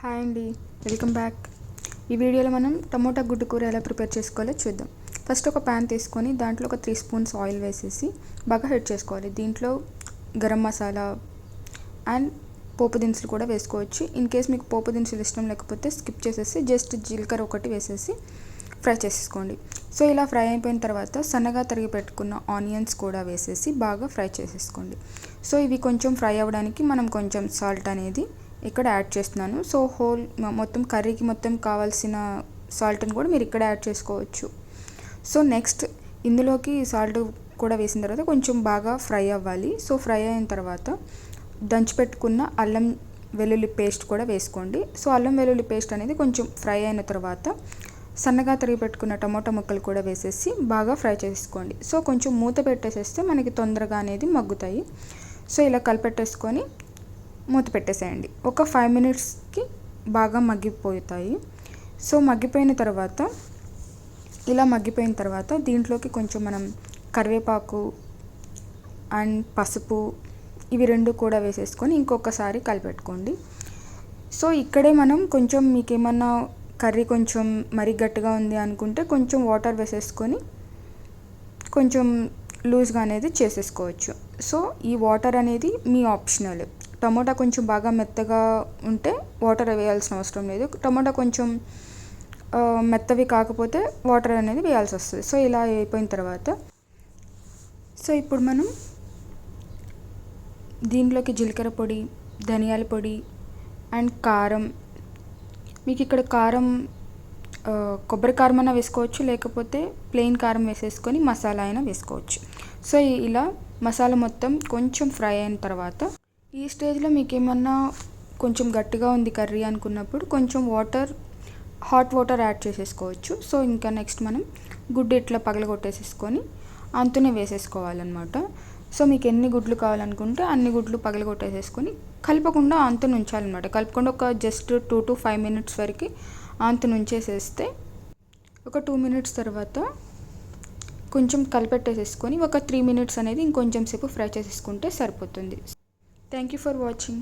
Hi అండి, welcome back. ఈ వీడియోలో మనం టమోటా గుడ్డు కూర ఎలా ప్రిపేర్ చేసుకోవాలో చూద్దాం. ఫస్ట్ ఒక ప్యాన్ తీసుకొని దాంట్లో ఒక 3 స్పూన్స్ ఆయిల్ వేసేసి బాగా హీట్ చేసుకోవాలి. దీంట్లో గరం మసాలా అండ్ పోపు దినుసులు కూడా వేసుకోవచ్చు. ఇన్ కేస్ మీకు పోపు దినుసులు ఇష్టం లేకపోతే స్కిప్ చేసేసి జస్ట్ జీలకర్ర ఒకటి వేసేసి ఫ్రై చేసేసుకోండి. సో ఇలా ఫ్రై అయిపోయిన తర్వాత సన్నగా తరిగి పెట్టుకున్న ఆనియన్స్ కూడా వేసేసి బాగా ఫ్రై చేసేసుకోండి. సో ఇవి కొంచెం ఫ్రై అవ్వడానికి మనం కొంచెం సాల్ట్ అనేది ఇక్కడ యాడ్ చేస్తున్నాను. సో మొత్తం కర్రీకి మొత్తం కావాల్సిన సాల్ట్ని కూడా మీరు ఇక్కడ యాడ్ చేసుకోవచ్చు. సో నెక్స్ట్ ఇందులోకి సాల్ట్ కూడా వేసిన తర్వాత కొంచెం బాగా ఫ్రై అవ్వాలి. సో ఫ్రై అయిన తర్వాత దంచిపెట్టుకున్న అల్లం వెల్లుల్లి పేస్ట్ కూడా వేసుకోండి. సో అల్లం వెల్లుల్లి పేస్ట్ అనేది కొంచెం ఫ్రై అయిన తర్వాత సన్నగా తరిగి పెట్టుకున్న టమోటా ముక్కలు కూడా వేసేసి బాగా ఫ్రై చేసుకోండి. సో కొంచెం మూత పెట్టేసేస్తే మనకి తొందరగా అనేది మగ్గుతాయి. సో ఇలా కలిపెట్టేసుకొని మూత పెట్టేసేయండి. ఒక 5 మినిట్స్కి బాగా మగ్గిపోతాయి. సో మగ్గిపోయిన తర్వాత దీంట్లోకి కొంచెం మనం కరివేపాకు అండ్ పసుపు ఇవి రెండు కూడా వేసేసుకొని ఇంకొకసారి కలిపెట్టుకోండి. సో ఇక్కడే మనం కొంచెం మీకు ఏమన్నా కర్రీ కొంచెం మరీ గట్టిగా ఉంది అనుకుంటే కొంచెం వాటర్ వేసేసుకొని కొంచెం లూజ్గా అనేది చేసేసుకోవచ్చు. సో ఈ వాటర్ అనేది మీ ఆప్షనల్. టమోటా కొంచెం బాగా మెత్తగా ఉంటే వాటర్ వేయాల్సిన అవసరం లేదు. టమోటా కొంచెం మెత్తవి కాకపోతే వాటర్ అనేది వేయాల్సి వస్తుంది. సో ఇలా అయిపోయిన తర్వాత ఇప్పుడు మనం దీంట్లోకి జీలకర్ర పొడి, ధనియాల పొడి అండ్ కారం, మీకు ఇక్కడ కారం కొబ్బరి కారం అయినా వేసుకోవచ్చు, లేకపోతే ప్లెయిన్ కారం వేసేసుకొని మసాలా అయినా వేసుకోవచ్చు. సో ఇలా మసాలా మొత్తం కొంచెం ఫ్రై అయిన తర్వాత ఈ స్టేజ్లో మీకు ఏమన్నా కొంచెం గట్టిగా ఉంది కర్రీ అనుకున్నప్పుడు కొంచెం హాట్ వాటర్ యాడ్ చేసేసుకోవచ్చు. సో ఇంకా నెక్స్ట్ మనం గుడ్డు ఇట్లా పగలగొట్టేసేసుకొని అంతునే వేసేసుకోవాలన్నమాట. సో మీకు ఎన్ని గుడ్లు కావాలనుకుంటే అన్ని గుడ్లు పగలగొట్టేసేసుకొని కలపకుండా అంతును ఉంచాలన్నమాట. కలపకుండా ఒక జస్ట్ 2 to 5 మినిట్స్ వరకు అంతును ఉంచేసేస్తే ఒక 2 మినిట్స్ తర్వాత కొంచెం కలిపెట్టేసేసుకొని ఒక 3 మినిట్స్ అనేది ఇంకొంచెం సేపు ఫ్రై చేసేసుకుంటే సరిపోతుంది. Thank you for watching.